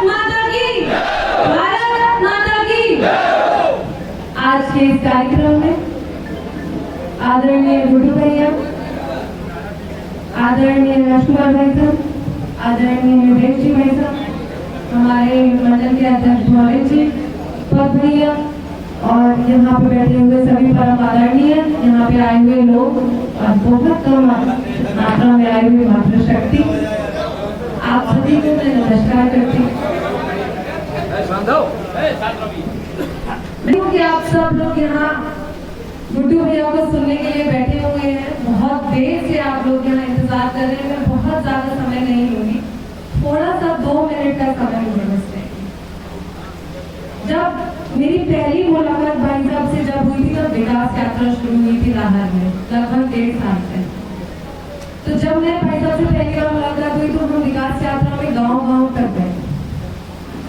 माता की, भारत माता की। आज के इस कार्यक्रम में आदरणीय गुड्डू भैया, आदरणीय राजकुमार भाई साहब, आदरणीय निवेश जी भाई साहब, हमारे मंडल के अध्यक्ष भोले जी, पद भैया और यहाँ पे बैठे हुए सभी परम आदरणीय, यहाँ पे आए हुए लोग और बहुत कम मात्रा में आई हुई मातृशक्ति, आप सभी को मैं नमस्कार करती हूँ। कि आप सब लोग यहाँ गुड्डू भैया को सुनने के लिए बैठे हुए हैं। बहुत देर से आप लोग यहाँ इंतजार कर रहे हैं। मैं बहुत ज्यादा समय नहीं लूंगी, थोड़ा सा 2 मिनट का समय मुझे बचते हैं। जब मेरी पहली मुलाकात भाई साहब से जब हुई थी, तब विकास यात्रा शुरू हुई थी लाहौर में, लगभग 1.5 साल पहले। तो जब मैं भाई साहब से पहली बार मुलाकात हुई तो हम विकास यात्रा में गाँव तक गए।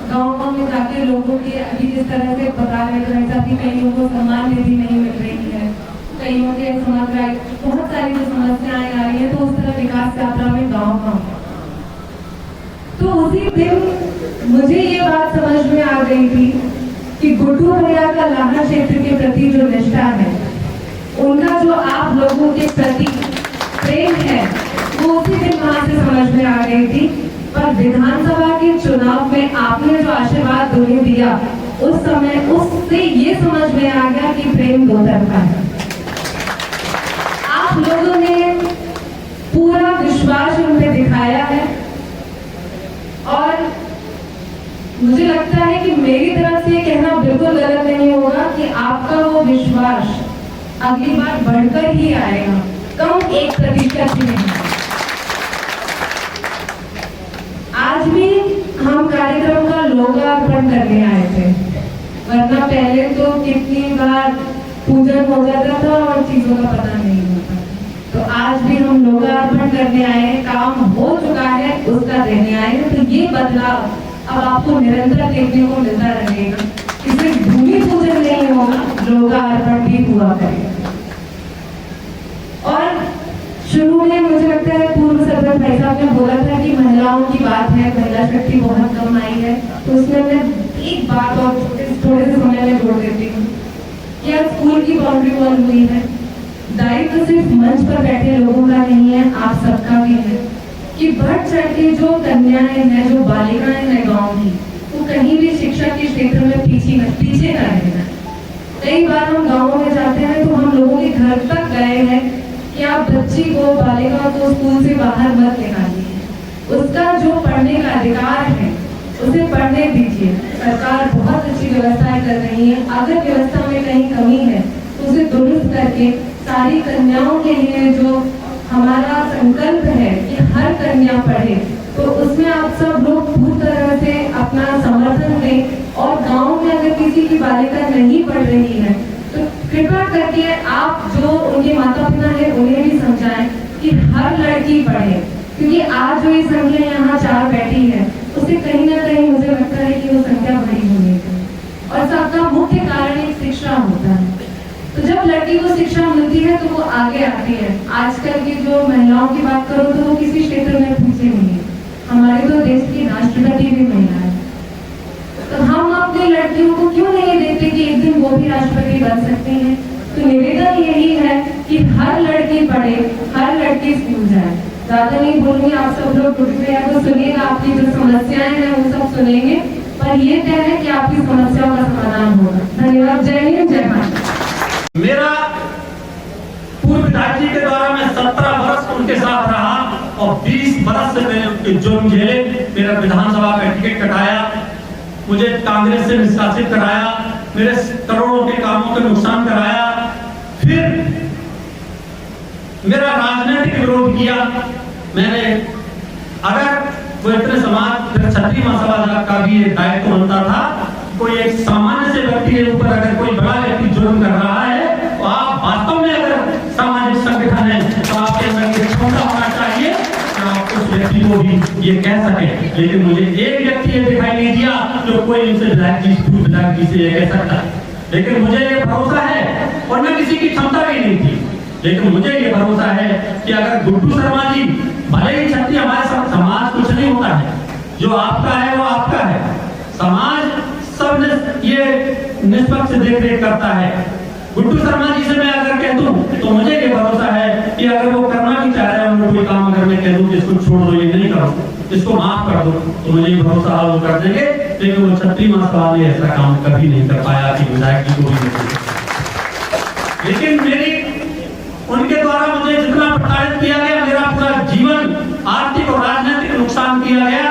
गाँव में जाके लोगों की अभी जिस तरह से बता रहे थे भाई साहब कि कई लोगों को सम्मान निधि नहीं मिल रही है, कईयों के समाज बहुत सारी जो समस्याएं आ रही है, तो उस तरह विकास यात्रा में गाँव तो उसी दिन मुझे ये बात समझ में आ गई थी कि गुड्डू भैया का लाहौर क्षेत्र के प्रति जो निष्ठा है, उनका जो आप लोगों के प्रति प्रेम है, वो उसी दिन वहां से समझ में आ गई थी। पर विधानसभा के चुनाव में आपने जो आशीर्वाद उन्हें दिया, उस समय उससे ये समझ में आ गया कि प्रेम दो तरफा है। आप लोगों ने पूरा विश्वास उन पे दिखाया है और मुझे लगता है कि मेरी तरफ से ये कहना बिल्कुल गलत नहीं होगा कि आपका वो विश्वास अगली बार बढ़कर ही आएगा, कम 1% ही नहीं। आज भी हम कार्यक्रम का लोकार्पण करने आए थे, वरना पहले तो कितनी बार पूजन हो जाता था और चीजों का पता नहीं होता। तो आज भी हम लोकार्पण करने आए हैं, काम हो चुका है उसका देने आए हैं। तो ये बदलाव अब आपको निरंतर देखने को मिलता रहेगा। इसमें भूमि पूजन नहीं होगा, लोकार्पण भी हुआ करेगा। और शुरू में मुझे लगता है पूर्व सरपंच भाई साहब ने बोला था कि महिलाओं की बात है, महिला शक्ति बहुत कम आई है, तो उसमें मैं एक बात और थोड़े से समय में जोड़ देती हूँ कि आज स्कूल की बाउंड्री वॉल हुई है। दायित्व सिर्फ मंच पर बैठे लोगों का नहीं है, आप सबका भी है कि बढ़ चढ़ के जो कन्याएं हैं, जो बालिकाएं हैं गाँव की, वो कहीं भी शिक्षा के क्षेत्र में पीछे न रहना। कई बार हम गाँव में जाते हैं तो हम लोगों के घर तक गए हैं कि आप बच्ची को, बालिका को स्कूल से बाहर मत निकालिए, उसका जो पढ़ने का अधिकार है उसे पढ़ने दीजिए। सरकार बहुत अच्छी व्यवस्थाएं कर रही है, अगर व्यवस्था में कहीं कमी है तो उसे दुरुस्त करके सारी कन्याओं के लिए जो हमारा संकल्प है कि हर कन्या पढ़े, तो उसमें आप सब लोग पूरी तरह से अपना समर्थन दें। और गाँव में अगर किसी की बालिका नहीं पढ़ रही है तो कृपा करके आप जो उनके माता पिता है उन्हें भी समझाएं कि हर लड़की पढ़े, क्योंकि आज जो ये संख्या यहाँ 4 बैठी है, उससे कहीं ना कहीं मुझे लगता है कि वो संख्या बड़ी होनी चाहिए। और सबका मुख्य कारण एक शिक्षा होता है। तो जब लड़की को शिक्षा मिलती है तो वो आगे आती है। आजकल की जो महिलाओं की बात करो तो वो किसी क्षेत्र में पीछे नहीं है। हमारे तो देश की राष्ट्रपति भी महिला है, तो हम अपनी लड़कियों को क्यों नहीं देखते कि एक दिन वो भी राष्ट्रपति बन सकती हैं। तो निवेदन यही है कि हर लड़की पढ़े, हर लड़की स्कूल जाए। ज्यादा नहीं बोलूंगी, आप सब लोग गुड्डू भैया को सुनिएगा, आपकी जो समस्याएं हैं वो सब सुनेंगे, पर ये तय है कि आपकी समस्याओं का समाधान होगा। धन्यवाद। जय हिंद, जय भारत। मेरा पूर्व पिताजी के द्वारा मैं 17 वर्ष उनके साथ रहा और 20 वर्ष से मैंने उनके जुर्म झेले। मेरा विधानसभा का टिकट कटाया, मुझे कांग्रेस से निष्कासित कराया, मेरे करोड़ों के कामों का नुकसान कराया, फिर मेरा राजनीतिक विरोध किया मैंने। अगर वो इतने समाज क्षत्रिय महासभा का भी एक दायित्व बनता था, कोई एक सामान्य से व्यक्ति के ऊपर अगर कोई बड़ा व्यक्ति जुर्म कर रहा है तो आप वास्तव में अगर सामाजिक संगठन है तो आपके अंदर क्षमता होना चाहिए कि आप उस व्यक्ति को भी ये कह सके। लेकिन मुझे एक व्यक्ति ये दिखाई नहीं दिया जो कोई इनसे विधायक जी से ये कह सकता। लेकिन मुझे ये भरोसा है, और मैं किसी की क्षमता भी नहीं थी, लेकिन मुझे ये भरोसा है कि अगर गुड्डू शर्मा जी, भले ही क्षत्रिय हमारे साथ समाज कुछ नहीं होता है, जो आपका है वो आपका है, समाज सब ये निष्पक्ष देख रेख करता है। गुड्डू शर्मा जी से मैं अगर कह दूं तो मुझे ये भरोसा है कि अगर वो करना भी चाह रहे हैं कोई काम, अगर मैं कह दूं कि इसको छोड़ दो, ये नहीं करो, इसको माफ कर दो, तो मुझे भरोसा वो कर देंगे। लेकिन वो छत्री महासभा ने ऐसा काम कभी नहीं कर पाया कि विधायक जी को भी नहीं। लेकिन मेरी उनके द्वारा मुझे जितना प्रताड़ित किया गया, मेरा पूरा जीवन आर्थिक और राजनीतिक नुकसान किया गया,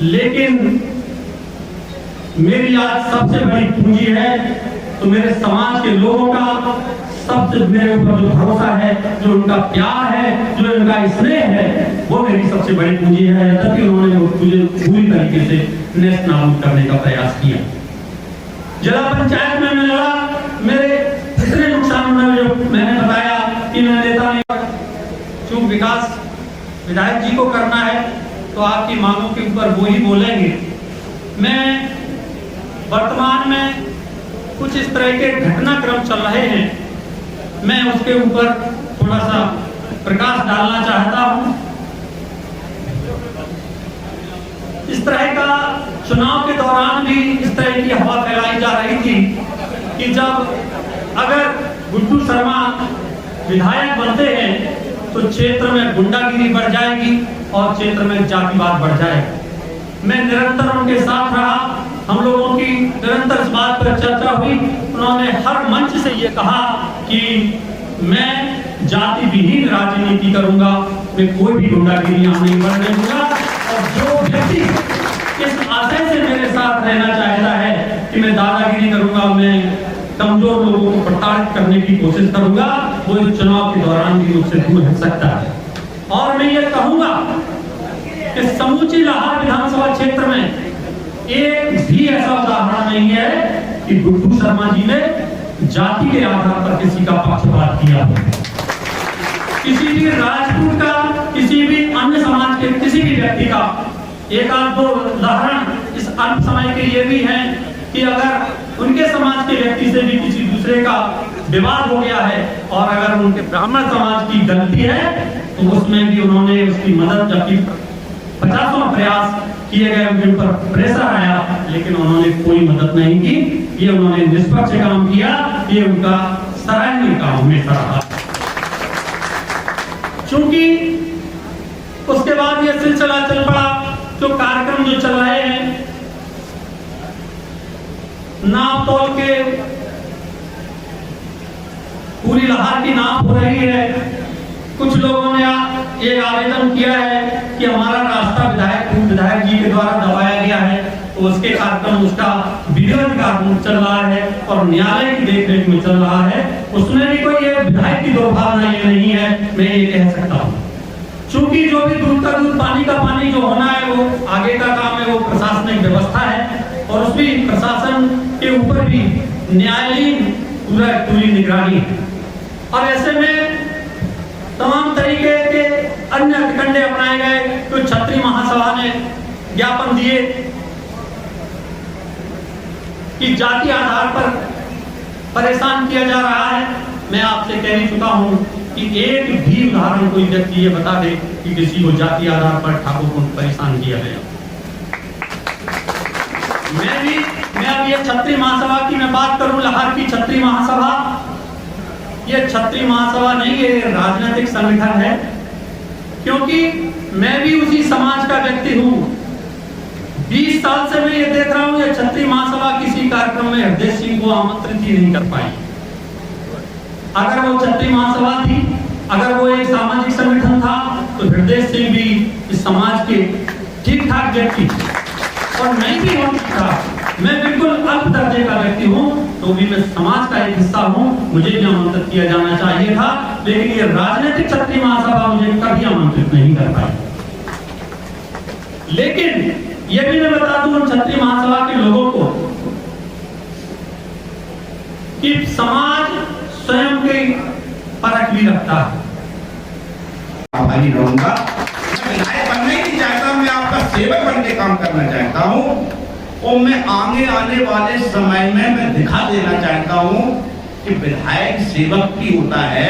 लेकिन मेरी आज सबसे बड़ी पूंजी है तो मेरे समाज के लोगों का सबसे मेरे ऊपर जो भरोसा है, जो उनका प्यार है, जो उनका स्नेह है, वो मेरी सबसे बड़ी पूंजी है। तभी उन्होंने मुझे पूरी तरीके से नेस्त नाबूद करने का प्रयास किया। जिला पंचायत में मैं लड़ा, मेरे इतने नुकसान में जो मैंने बताया कि मैं नेता नहीं, चूंकि विकास विधायक जी को करना है तो आपकी मांगों के ऊपर वो ही बोलेंगे। मैं वर्तमान में कुछ इस तरह के घटनाक्रम चल रहे हैं, मैं उसके ऊपर थोड़ा सा प्रकाश डालना चाहता हूं। इस तरह का चुनाव के दौरान भी इस तरह की हवा फैलाई जा रही थी कि जब अगर गुड्डू शर्मा विधायक बनते हैं तो क्षेत्र में गुंडागिरी बढ़ जाएगी और क्षेत्र में जातिवाद बढ़ जाएगा। मैं निरंतर उनके साथ रहा, हम लोगों की निरंतर इस बात पर चर्चा हुई। उन्होंने हर मंच से ये कहा कि मैं जाति विहीन राजनीति करूंगा, मैं कोई भी गुंडागिरी यहाँ नहीं बढ़ने दूंगा। और जो व्यक्ति इस आशय से मेरे साथ रहना चाहता है कि मैं दादागिरी करूंगा, मैं कमजोर लोगों को प्रताड़ित करने की कोशिश करूंगा, वो इस चुनाव के दौरान भी मुझसे दूर हट सकता है। और मैं ये कहूंगा कि समूची लाहौर विधानसभा क्षेत्र में एक भी ऐसा उदाहरण नहीं है कि गुड्डू शर्मा जी ने जाति के आधार पर किसी का पक्षपात किया हो। किसी भी राजपूत का, किसी भी अन्य समाज के किसी भी व्यक्ति का एक आध दो उदाहरण इस अल्प समय के ये भी हैं कि अगर उनके समाज के व्यक्ति से भी किसी दूसरे का विवाद हो गया है और अगर उनके ब्राह्मण समाज की गलती है तो उसमें भी उन्होंने उसकी मदद, जबकि 50वां प्रयास किए गए, उनके ऊपर प्रेशर आया, लेकिन उन्होंने कोई मदद नहीं की। ये उन्होंने निष्पक्ष काम किया, ये उनका सराहनीय काम हमेशा रहा। चूंकि उसके बाद ये सिलसिला चल पड़ा, जो कार्यक्रम जो चल रहे हैं, नाप तोल के पूरी लाहौर की नाप हो रही है। कुछ लोगों ने ये आवेदन किया है कि हमारा रास्ता विधायक जी के द्वारा दबाया गया है, तो उसके कार्यक्रम, उसका वीडियो कार्यक्रम चल रहा है और न्यायालय की देखरेख में चल रहा है। उसमें भी कोई ये विधायक की दुर्भावना ये नहीं है, मैं ये कह सकता हूँ। चूंकि जो भी दूध का दूध, पानी का पानी जो होना है वो आगे का काम है, वो प्रशासनिक व्यवस्था है और उसकी प्रशासन के ऊपर भी न्यायालयीन पूरी निगरानी है। और ऐसे में तमाम तरीके के अन्य हथकंडे अपनाए गए। तो छत्री महासभा ने ज्ञापन दिए कि जाति आधार पर परेशान किया जा रहा है। मैं आपसे कह ही चुका हूं कि एक भी उदाहरण कोई व्यक्ति ये बता दे कि किसी को जाति आधार पर ठाकुर को परेशान किया गया। मैं अब ये छत्री महासभा की मैं बात करूं, लाहौर की छत्री महासभा, ये छत्री महासभा नहीं, ये राजनीतिक संगठन है। क्योंकि मैं भी उसी समाज का व्यक्ति हूं। 20 साल से मैं ये देख रहा हूं, ये छत्री महासभा किसी कार्यक्रम में हरदेव सिंह को आमंत्रित ही नहीं कर पाई। अगर वो छत्री महासभा थी, अगर वो एक सामाजिक संगठन था, तो हरदेव सिंह भी इस समाज के ठीक ठाक व्यक्ति और नहीं भी हो सकता। मैं बिल्कुल अल्प दर्जे का व्यक्ति हूं, तो भी मैं समाज का एक हिस्सा हूं, मुझे भी आमंत्रित किया जाना चाहिए था, लेकिन ये राजनीतिक छत्री महासभा मुझे कभी आमंत्रित नहीं कर पाई। लेकिन ये भी मैं बता दूं छत्री महासभा के लोगों को कि समाज स्वयं की परख भी रखता है। आभारी रहूंगा। मैं विधायक बनना ही नहीं चाहता, मैं आपका सेवक बन के काम करना चाहता हूँ और मैं आगे आने वाले समय में मैं दिखा देना चाहता हूँ कि विधायक सेवक भी होता है,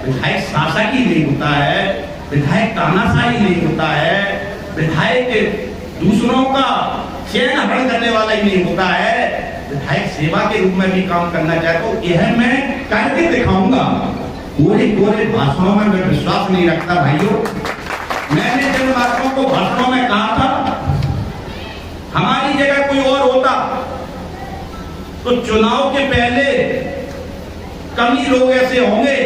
विधायक शासक ही नहीं होता है, विधायक तानाशाही नहीं होता है, विधायक दूसरों का चैन हरण करने वाला ही नहीं होता है, विधायक सेवा के रूप में भी काम करना चाहता हूं। यह मैं करके दिखाऊंगा। पूरे भाषणों में मैं विश्वास नहीं रखता भाइयों। मैंने जिन बातों को भाषणों में कहा था, हमारी जगह कोई और होता तो चुनाव के पहले कमी लोग ऐसे होंगे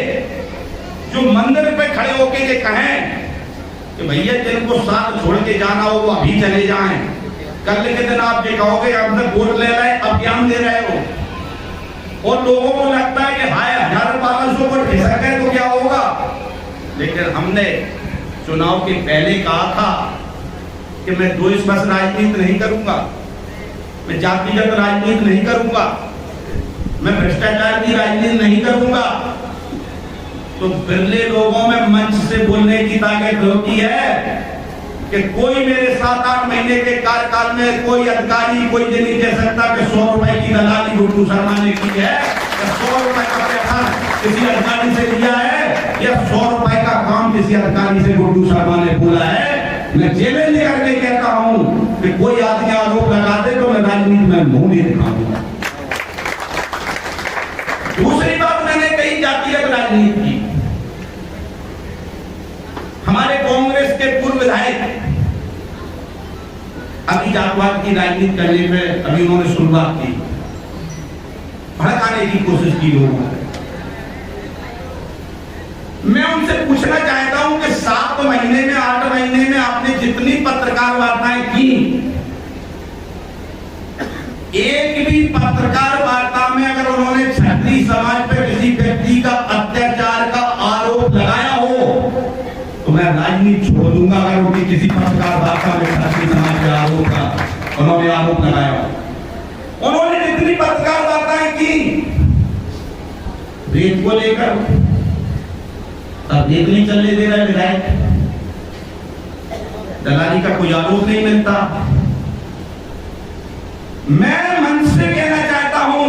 जो मंदिर पे खड़े होके ये कहें कि भैया जिनको साथ छोड़ के जाना हो वो अभी चले जाएं। कल के दिन आप ये कहोगे अब तक वोट ले रहे, अब ज्ञान दे रहे हो, और लोगों को लगता है कि हाय 1000-1200 वोट खिसक गए तो क्या होगा। लेकिन हमने चुनाव के पहले कहा था कि मैं द्वेष राजनीति नहीं करूंगा, मैं जातिगत राजनीति नहीं करूंगा, मैं भ्रष्टाचार की राजनीति नहीं करूंगा। तो बिरले लोगों में मंच से बोलने की ताकत होती है कि कोई मेरे 7-8 महीने के कार्यकाल में कोई अधिकारी कोई ये नहीं कह सकता कि 100 रुपए की दलाली गुड्डू शर्मा ने की है, 100 रुपए का पैसा किसी अधिकारी से लिया है, या 100 रुपए का काम किसी अधिकारी से गुड्डू शर्मा ने बोला है। मैं चैलेंज करके कहता हूं कि कोई आदमी आरोप लगा दे तो मैं राजनीति में मुंह नहीं दिखाऊंगा। दूसरी बात मैंने कही जातिगत राजनीति की। हमारे कांग्रेस के पूर्व विधायक अभी जातवाद की राजनीति करने में अभी उन्होंने शुरुआत की, भड़काने की कोशिश की लोगों ने। मैं उनसे पूछना चाहता हूं कि 7 महीने में 8 महीने में आपने जितनी पत्रकार वार्ताएं की, एक भी पत्रकार वार्ता में अगर उन्होंने क्षत्रिय समाज पर किसी व्यक्ति का अत्याचार का आरोप लगाया हो तो मैं राजनीति छोड़ दूंगा। अगर उनकी किसी पत्रकार वार्ता में क्षत्रिय समाज के आरोप का उन्होंने आरोप लगाया हो। उन्होंने जितनी पत्रकार वार्ताएं की रेत को लेकर, अब रेत नहीं चलने दे रहा विधायक, दलाली का कोई आरोप नहीं मिलता। मैं मन से कहना चाहता हूं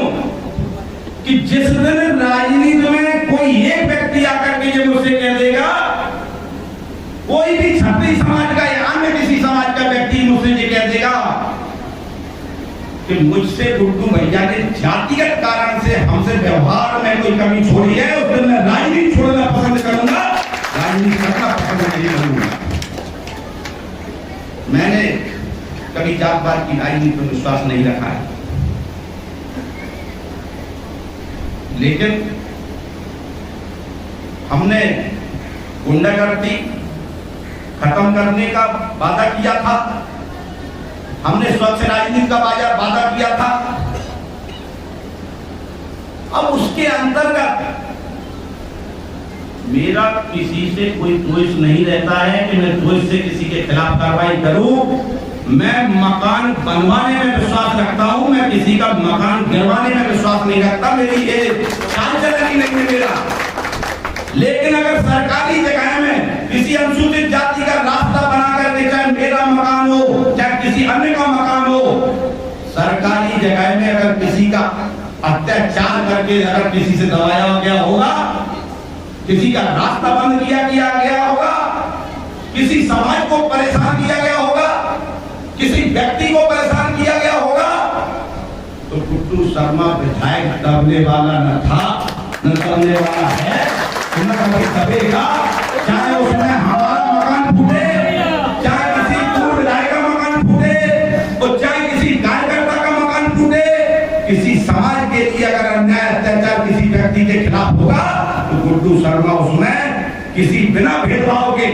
कि जिस दिन राजनीति में कोई एक व्यक्ति आकर के ये मुझसे कह देगा, कोई भी क्षत्रिय समाज का या अन्य किसी समाज का व्यक्ति मुझसे ये कह देगा कि मुझसे गुड्डू भैया ने जातिगत कारण से हमसे व्यवहार में कोई कमी छोड़ी है, उस दिन मैं राजनीति छोड़ना पसंद करूंगा, राजनीति करना पसंद नहीं करूंगा। मैंने कभी जातपात की राजनीति पर विश्वास नहीं रखा है, लेकिन हमने गुंडागर्दी खत्म करने का वादा किया था, हमने स्वच्छ राजनीति का वादा किया था। अब उसके अंतर्गत मेरा किसी से कोई द्वेष नहीं रहता है कि मैं द्वेष से किसी के खिलाफ कार्रवाई करूं। मैं मकान बनवाने में विश्वास रखता हूं, मैं किसी का मकान गिरवाने में विश्वास नहीं रखता, मेरी ये चाल चलन ही नहीं है मेरा। लेकिन अगर सरकारी जगह में किसी अनुसूचित जाति का रास्ता बना करके, चाहे मेरा मकान हो चाहे किसी अन्य का मकान हो, सरकारी जगह में अगर किसी का अत्याचार करके अगर किसी से दबाया गया होगा, किसी का रास्ता बंद किया गया होगा, किसी समाज को परेशान किया गया होगा, किसी व्यक्ति को परेशान किया गया होगा, तो गुड्डू शर्मा विधायक दबने वाला न था, न दबने वाला है, न कभी दबेगा। चाहे उसमें हमारा मकान फूटे, चाहे किसी पूर्व विधायक का मकान फूटे, और चाहे किसी कार्यकर्ता का मकान फूटे, किसी समाज के लिए अगर अन्याय अत्याचार किसी व्यक्ति के खिलाफ होगा तो गुड्डू शर्मा उसमें किसी बिना भेदभाव के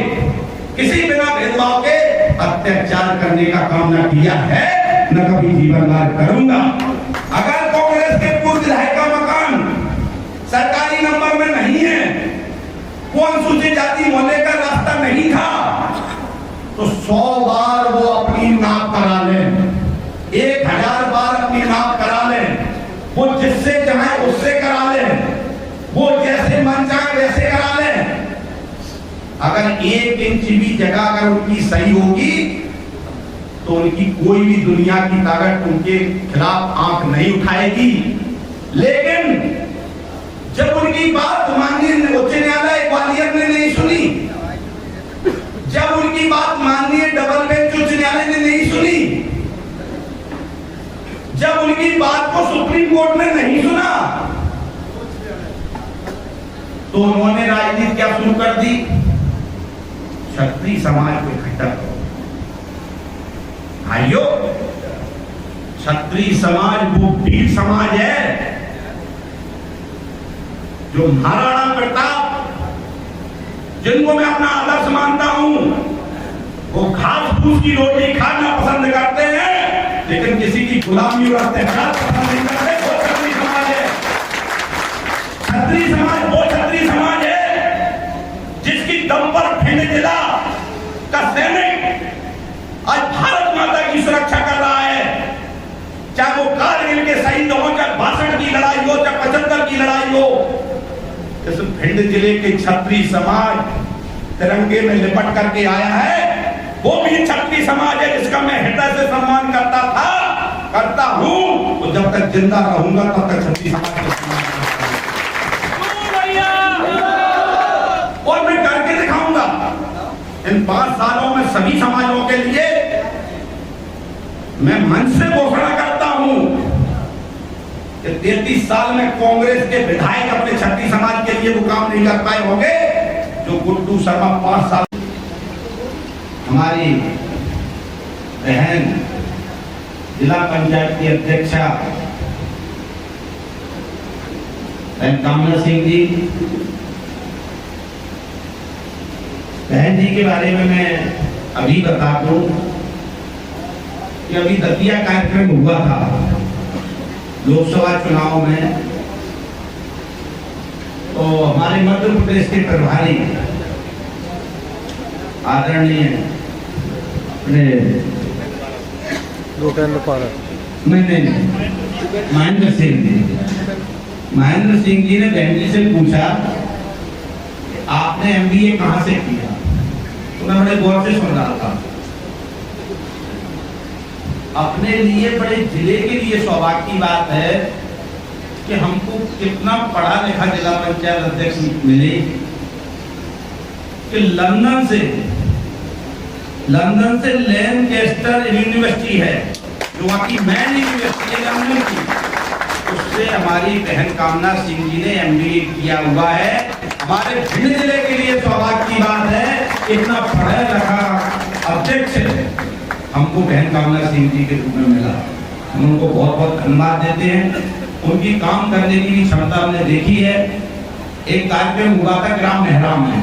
अत्याचार करने का काम न किया है, न कभी जीवन भर करूंगा। अगर कांग्रेस के पूर्व विधायक का मकान सरकारी नंबर में नहीं है, वो अनुसूचित जाति होने का रास्ता नहीं था, तो 100 बार वो अपनी नाप करा ले, 1000 बार अपनी नाप करा ले, वो जिससे चाहे उससे करा ले, वो जैसे मन चाहे वैसे करा ले। अगर 1 इंच भी जगह अगर उनकी सही होगी तो उनकी कोई भी दुनिया की ताकत उनके खिलाफ आंख नहीं उठाएगी। लेकिन जब उनकी बात माननीय उच्च न्यायालय ग्वालियर ने नहीं सुनी, जब उनकी बात माननीय डबल बेंच को सुप्रीम कोर्ट ने नहीं सुना तो उन्होंने राजनीति क्या शुरू कर दी, क्षत्रिय समाज को इकट्ठा करो। भाइयों, क्षत्रिय समाज वो वीर समाज है जो महाराणा प्रताप, जिनको मैं अपना आदर्श मानता हूं, वो घास फूस की रोटी खाना पसंद करते हैं लेकिन किसी की गुलामी और अत्याचार पसंद नहीं करते। वो क्षत्रिय समाज है। क्षत्रिय समाज वो क्षत्रिय समाज है जिसकी दम पर भिंड जिला का सैनिक आज भारत माता की सुरक्षा कर रहा है। चाहे वो कारगिल के शहीद हो, चाहे 62 की लड़ाई हो, चाहे 75 की लड़ाई हो, इस भिंड जिले के क्षत्रिय समाज तिरंगे में लिपट करके आया है। वो भी क्षत्रिय समाज है जिसका मैं हृदय से सम्मान करता था, करता हूं। तो जब तक जिंदा रहूंगा तब तक क्षत्रिय समाज का सम्मान और मैं करके दिखाऊंगा। इन 5 सालों में सभी समाजों के लिए मैं मन से घोषणा करता हूं कि 33 साल में कांग्रेस के विधायक अपने क्षत्रिय समाज के लिए वो काम नहीं कर पाए होंगे जो गुड्डू शर्मा 5 साल। हमारी बहन जिला पंचायत की अध्यक्षा बहन कामना सिंह जी, बहन जी के बारे में मैं अभी बता दूं कि अभी दतिया कार्यक्रम हुआ था लोकसभा चुनाव में। तो हमारे मध्य प्रदेश के प्रभारी आदरणीय अपने नहीं महेंद्र सिंह जी ने बहन जी से पूछा आपने एमबीए कहां से किया, तो मैं बड़े गौर से सुन रहा था। अपने लिए बड़े जिले के लिए सौभाग्य की बात है कि हमको कितना पढ़ा लिखा जिला पंचायत अध्यक्ष मिले कि लंदन से लैनकेस्टर यूनिवर्सिटी है जो वहां की मेन यूनिवर्सिटी है लंदन की, उससे हमारी बहन कामना सिंह जी ने एमबीए किया हुआ है। हमारे भिंड जिले के लिए सौभाग्य की बात है इतना पढ़ा लिखा अध्यक्ष हमको बहन कामना सिंह जी के रूप में मिला। हम उनको बहुत बहुत धन्यवाद देते हैं। उनकी काम करने की भी क्षमता हमने देखी है। एक कार्यक्रम हुआ था ग्राम मेहराम में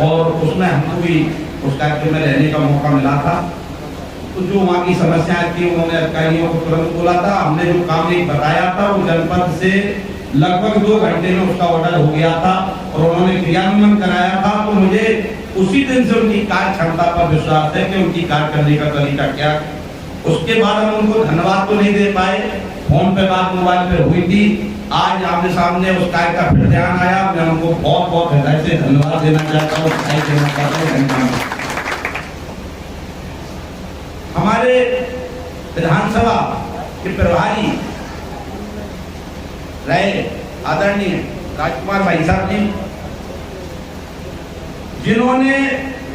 और उसमें हमको भी उस कार्यक्रम में रहने का मौका मिला था। तो जो वहाँ की समस्याएं थी उन्होंने अधिकारियों को तुरंत बोला था। हमने जो काम एक बताया था वो जनपद से लगभग 2 घंटे में उसका ऑर्डर हो गया था और उन्होंने क्रियान्वयन कराया था। तो मुझे उसी दिन से उनकी कार्य क्षमता पर विश्वास है कि उनकी कार्य करने का तरीका क्या। उसके बाद हम उनको धन्यवाद तो नहीं दे पाए, फोन पे बात मोबाइल पे हुई थी। आज आमने सामने उस कार्य का फिर ध्यान आया। मैं उनको बहुत बहुत हृदय से धन्यवाद देना चाहता हूँ, बधाई देना चाहता हूँ। हमारे विधानसभा के प्रभारी रहे आदरणीय राजकुमार भाई साहब जी, जिन्होंने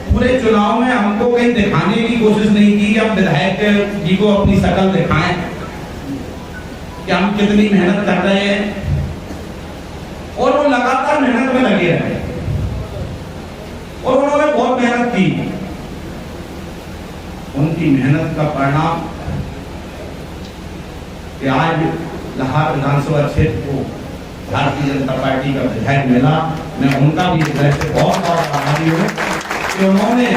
पूरे चुनाव में हमको कहीं दिखाने की कोशिश नहीं की कि हम विधायक जी को अपनी शकल दिखाएं कि हम कितनी मेहनत कर रहे हैं, और वो लगातार मेहनत में लगे रहे और उन्होंने बहुत मेहनत की। उनकी मेहनत का परिणाम कि आज लाहौर विधानसभा क्षेत्र को भारतीय जनता पार्टी का विधायक मिला। मैं उनका भी हृदय से बहुत बहुत आभारी हूँ कि उन्होंने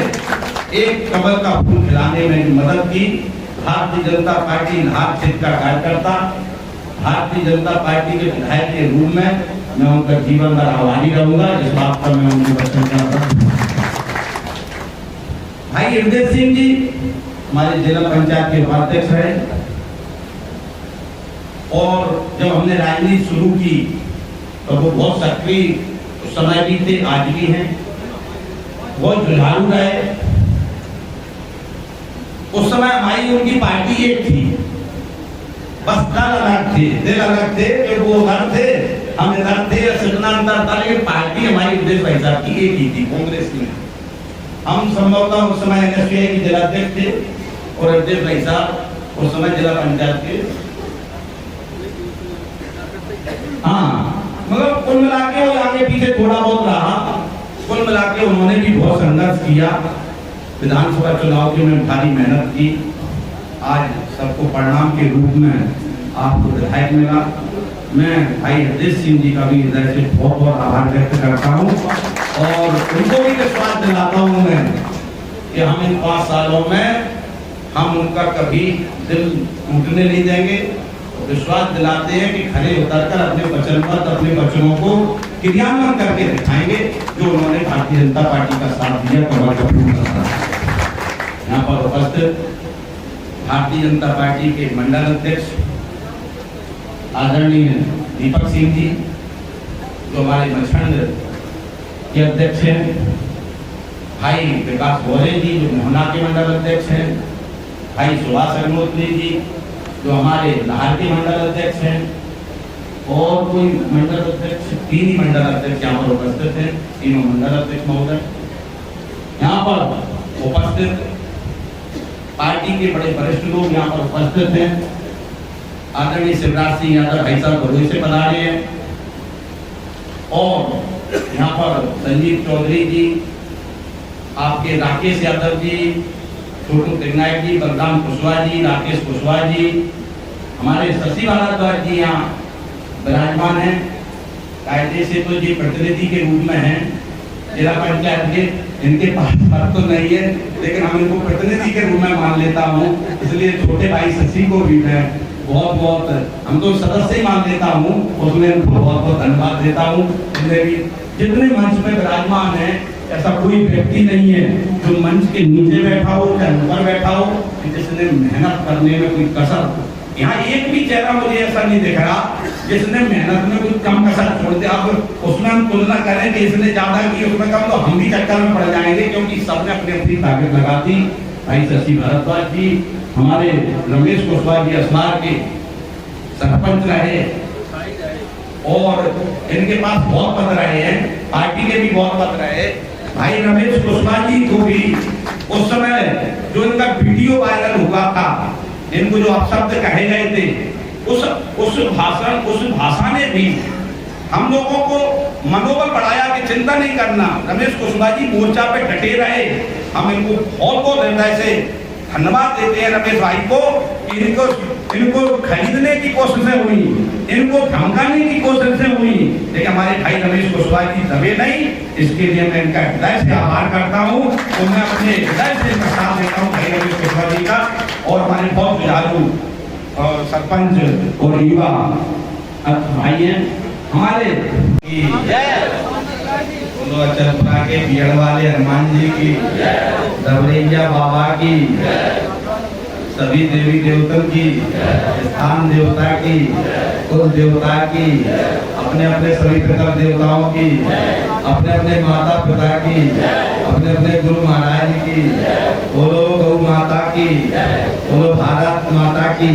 एक कमल का फूल खिलाने में मदद की। भारतीय जनता पार्टी लाहौर क्षेत्र का कार्यकर्ता, भारतीय जनता पार्टी के विधायक के रूप में मैं उनका जीवन भर आभारी रहूंगा। इस बात पर मैं उनकी वचन करता हूँ। भाई हृदय सिंह जी हमारे जिला पंचायत के उपाध्यक्ष रहे और जब हमने राजनीति शुरू की तो वो बहुत सक्रिय उस समय भी थे, आज भी हैं, बहुत जुझारू रहे। उस समय हमारी उनकी पार्टी एक थी, बस दल अलग थे, दिल अलग थे कि वो उधर थे हम इधर थे, इतना अंतर था, लेकिन पार्टी हमारी उद्देश्य भाई साहब की एक ही थी, कांग्रेस की। हम संभवतः उस समय एनएसयूआई के जिलाध्यक्ष थे और उद्देश्य भाई साहब उस समय जिला पंचायत के हाँ, मगर कुल मिला के वो आगे पीछे थोड़ा बहुत रहा। कुल मिला के उन्होंने भी बहुत संघर्ष किया। विधानसभा चुनाव की में भारी मेहनत की। आज सबको परिणाम के रूप में आपको विधायक मिला। मैं भाई हरदेश सिंह जी का भी हृदय से बहुत बहुत आभार व्यक्त करता हूँ और उनको भी विश्वास दिलाता हूँ मैं कि हम इन 5 सालों में हम उनका कभी दिल टूटने नहीं देंगे। विश्वास दिलाते हैं कि खड़े उतरकर अपने वचनबद्ध अपने वचनों को क्रियान्वयन करके दिखाएंगे जो उन्होंने भारतीय जनता पार्टी का साथ दिया। कमल कपूर का साथ यहाँ पर उपस्थित भारतीय जनता पार्टी के मंडल अध्यक्ष आदरणीय दीपक सिंह जी जो हमारे मछंड के अध्यक्ष हैं, भाई विकास बोरे जी जो मोहना के मंडल अध्यक्ष हैं, भाई सुभाष अग्निहोत्री जी जो हमारे लाहौर के मंडल अध्यक्ष हैं और कोई मंडल अध्यक्ष 3 ही मंडल अध्यक्ष यहाँ पर उपस्थित हैं। तीनों मंडल अध्यक्ष महोदय यहाँ पर उपस्थित, पार्टी के बड़े वरिष्ठ लोग यहाँ पर उपस्थित हैं। आदरणीय शिवराज सिंह यादव भाई साहब भदोही से पधारे हैं और यहाँ पर संजीव चौधरी जी, आपके राकेश यादव जी, छोटू टिकनायक जी, बलराम कुशवाहा जी, राकेश कुशवाहा जी, हमारे शशि भारद्वाज जी यहाँ विराजमान हैं। कायदे से तो ये प्रतिनिधि के रूप में हैं जिला पंचायत के, इनके पास पद तो नहीं है लेकिन हम इनको प्रतिनिधि के रूप में मान लेता हूँ। इसलिए छोटे भाई शशि को भी मैं बहुत बहुत, हम तो सदस्य ही मान लेता हूँ, उसमें उनको बहुत बहुत धन्यवाद देता हूँ। जितने मंच में विराजमान है ऐसा कोई व्यक्ति नहीं है जो मंच के नीचे बैठा हो या ऊपर बैठा हो जिसने मेहनत करने में कोई कसर, यहाँ एक भी चेहरा मुझे ऐसा नहीं दिख रहा जिसने मेहनत में कोई कम कसर छोड़ दिया। अब उसमें हम तुलना करें कि इसने ज्यादा की उसमें कम, तो हम भी चक्कर में पड़ जाएंगे क्योंकि सबने अपनी अपनी ताकत लगा दी। भाई शशि भारद्वाज जी हमारे रमेश कुशवाहा जी असनार के सरपंच रहे और इनके पास बहुत पद रहे हैं, पार्टी के भी बहुत पद रहे। भाई रमेश कुशवाहा जी को भी उस समय जो इनका वीडियो वायरल हुआ था, इनको जो अपशब्द कहे गए थे, उस भाषा ने भी हम लोगों को मनोबल बढ़ाया कि चिंता नहीं करना। रमेश कुशवाहा जी मोर्चा पे डटे रहे। हम इनको बहुत बहुत हृदय से धन्यवाद देते हैं रमेश भाई को। इनको खरीदने की कोशिशें हुई, इनको धमकाने की कोशिशें हुई, लेकिन हमारे भाई रमेश कुशवाहा जी दबे नहीं। इसके लिए मैं इनका हृदय से आभार करता हूँ और मैं अपने हृदय से इनका साथ देता हूँ भाई रमेश कुशवाहा जी का। और हमारे बहुत जुझारू सरपंच और युवा भाई हैं हमारे चरपरा के बियड़ वाले हनुमान जी की, दबरेजा बाबा की, सभी देवी देवतों की, स्थान देवता की, कुल देवता की, अपने अपने सभी पितर देवताओं की, अपने अपने माता पिता की, अपने अपने गुरु महाराज की, बोलो गौ माता की, बोलो भारत माता की।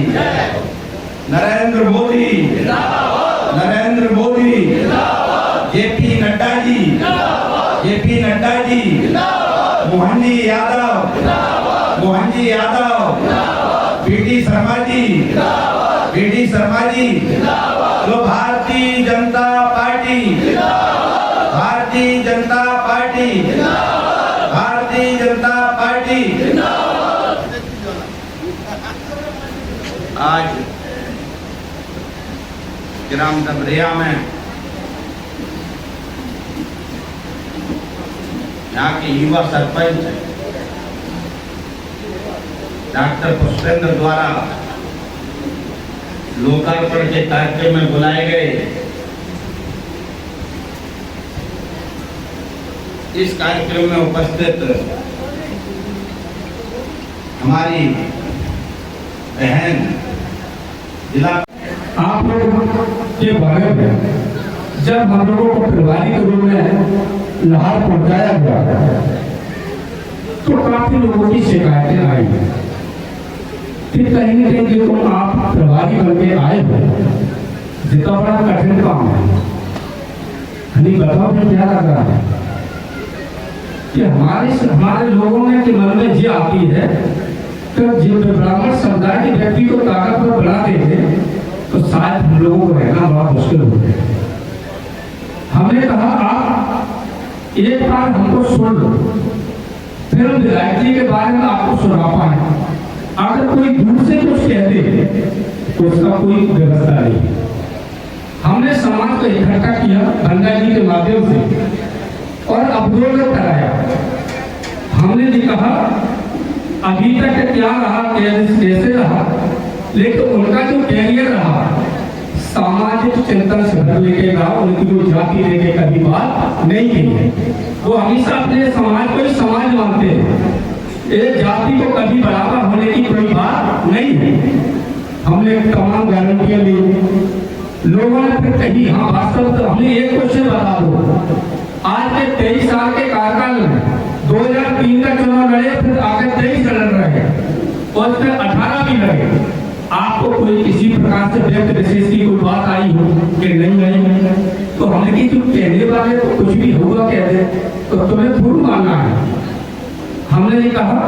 Narendra Modi, Narendra Modi, JP Nadda ji, JP Nadda ji, Mohan ji Yadav, Mohan ji Yadav, BD Sharma ji, BD Sharma ji, तो Bharatiya Janata party, Bharatiya Janata party, Bharatiya Janata party. आज ग्राम दबरिया में यहाँ के युवा सरपंच डॉक्टर पुष्पेंद्र द्वारा लोकार्पण के कार्यक्रम में बुलाए गए। इस कार्यक्रम में उपस्थित हमारी बहन जिला, आप लोगों के बारे में जब हम लोगों को परिवारिक रूप में लाहौर पहुंचाया गया तो काफी लोगों की शिकायतें आई कि कहीं न कहीं जो आप प्रभारी बन के आए हो, जितना बड़ा कठिन काम है, हमें बताओ कि क्या लग रहा है कि हमारे लोगों में के मन में ये आती है कि जब ब्राह्मण समुदाय के व्यक्ति को ताकतवर बना देते तो शायद हम लोगों को रहना बड़ा मुश्किल हो गया। हमने कहा आप एक बार हमको सुन लो, फिर हम विधायक के बारे में आपको सुना पाए। अगर कोई दूर से कुछ कह दे तो उसका कोई व्यवस्था नहीं। हमने समाज को इकट्ठा किया गंगा जी के माध्यम से और अवरोध कराया। हमने भी कहा अभी तक क्या रहा, कैसे रहा, लेकिन उनका जो कैरियर रहा सामाजिक चिंतन से भर लेके रहा। उनकी जो जाति लेके कभी बात नहीं की है। वो हमेशा अपने समाज को ही समाज मानते हैं। एक जाति को कभी बराबर होने की कोई बात नहीं है। हमने तमाम गारंटियां ली, लोगों ने फिर कही हाँ वास्तव तो हमने एक क्वेश्चन बता दो, आज के 23 साल के कार्यकाल में 2003 का चुनाव लड़े, फिर आगे 23 लड़ रहे और फिर 18 भी लड़े। आपको कोई किसी प्रकार से व्यक्ति विशेष की कोई बात आई हो कि नहीं आई, तो हमने की जो कहने वाले तो कुछ भी होगा कह दे तो तुम्हें फूल मानना है। हमने ये कहा,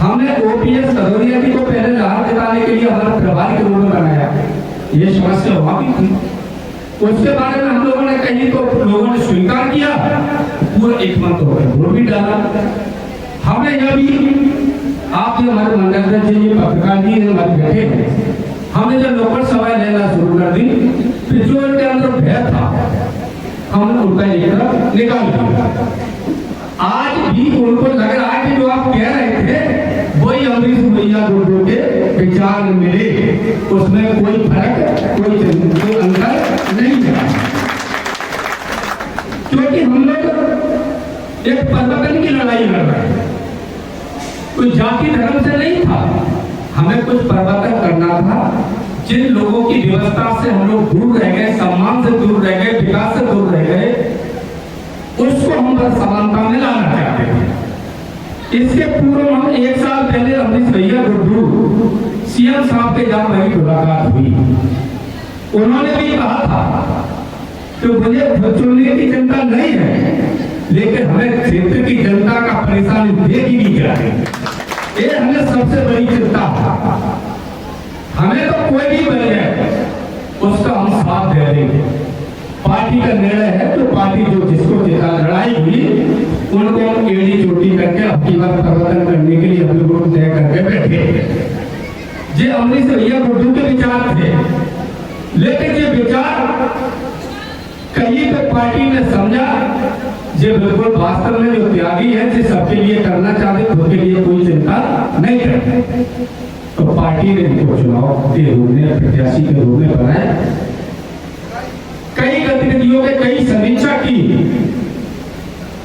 हमने ओपीएस भदौरिया जी को पहले राहत दिलाने के लिए हमारा प्रभारी के रूप में बनाया। ये समस्या वहां भी थी, उसके बारे में हम लोगों ने कही तो लोगों ने स्वीकार किया, पूरा एक मत होकर वोट भी डाला। हमने यह भी आप जो हमारे मंडल जी पत्रकार जी हमारे बैठे हैं, हमने जब लोकल सभाएं लेना शुरू कर दी, फिर जो इनके अंदर भय था हमने उनका एक निकाल दिया। आज भी उनको लग रहा है कि जो आप कह रहे थे वही अमरीश भैया गुड्डू के विचार मिले, उसमें कोई फर्क कोई अंतर नहीं है। क्योंकि हम लोग एक परिवर्तन की लड़ाई लड़ रहे हैं, कोई जाति धर्म से नहीं था। हमें कुछ परिवर्तन करना था। जिन लोगों की व्यवस्था से हम लोग दूर रह गए, सम्मान से दूर रह गए, विकास से दूर रह गए, उसको हम समानता में लाना चाहते थे। इसके पूर्व हम 1 साल पहले अमरीश भैया गुड्डू सीएम साहब के जहां मेरी मुलाकात हुई, उन्होंने भी कहा था कि मुझे चुनने की चिंता नहीं है, लेकिन हमें क्षेत्र की जनता का परेशानी देखी नहीं जाती, ये हमें सबसे बड़ी चिंता है। हमें तो कोई भी बन जाए उसका हम साथ दे देंगे। पार्टी का निर्णय है तो पार्टी जो जिसको जिता लड़ाई हुई उनको हम एड़ी चोटी करके अपनी बात परिवर्तन करने के लिए हम लोग तय करके बैठे। ये अमरीश भैया गुड्डू के विचार थे, लेकिन ये विचार कहीं तो पार्टी ने समझा जो बिल्कुल वास्तव में जो त्यागी है, जो सबके लिए करना चाहते, खुद के लिए कोई चिंता नहीं करते, तो पार्टी ने इनको चुनाव के रूप में प्रत्याशी के रूप में बनाया। कई गतिविधियों के कई समीक्षा की,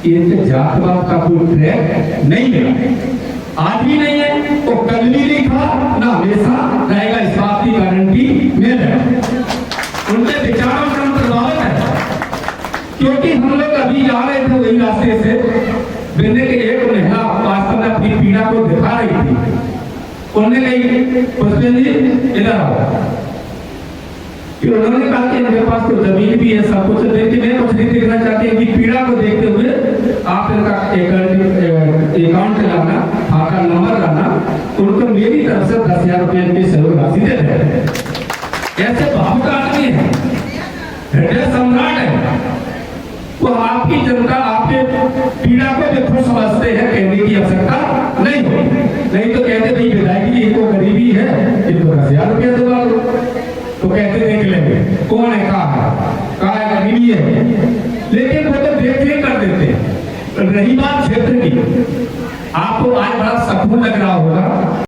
एक जातवाद का कोई ट्रैक नहीं मिला, आज भी नहीं है, तो कल भी नहीं था, ना हमेशा रहेगा, इस बात की गारंटी मिल है। उनके विचारों से हम प्रभावित है, क्योंकि हम लोग अभी जा रहे थे वही रास्ते से, बिन्ने के एक महिला वास्तव में अपनी पीड़ा को दिखा रही थी। उन्होंने कही पुष्पेंद्र जी इधर आओ, कि उन्होंने कहा कि मेरे पास तो जमीन भी है, सब कुछ देखते, मैं कुछ नहीं देखना चाहती, इनकी पीड़ा को देखते हुए आप इनका अकाउंट लाना, खाता नंबर लाना, उनको मेरी तरफ से 10,000 रुपए की सहयोग राशि दे रहे। ऐसे भावुक आदमी है, हृदय सम्राट है, वो आपकी जनता आपके पीड़ा को भी खुद समझते हैं, कहने की आवश्यकता नहीं हो, नहीं तो कहते भाई विधायक जी इनको गरीबी है, इनको 10,000 रुपया दिला दो, तो कहते देख लेंगे कौन है, कहा है गरीबी है, लेकिन वो तो देख कर देते। रही बात क्षेत्र की, आपको आज बड़ा सकून लग रहा होगा।